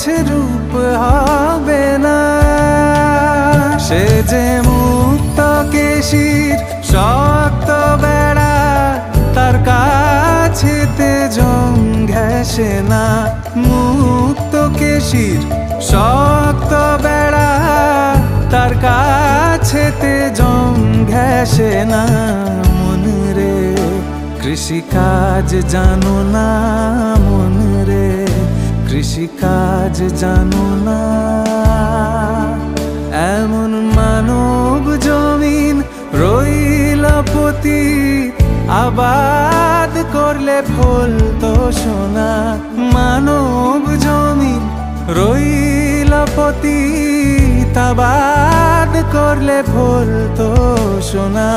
কাছে রূপ হবে না। সে যে মুক্ত কেশির শক্ত বেড়া, তার কাছেতে জং ঘেঁষে না। মুক্ত কেশির শক্ত বেড়া, তার কাছেতে জং ঘেঁষে না। মন রে কৃষিকাজ জানো না, মন রে কৃষিকাজ জানো না। এমন মানব জমিন রইল পতিত, আবাদ করলে ফলতো সোনা। মানব জমিন রইল পতিত, আবাদ করলে ফলতো সোনা।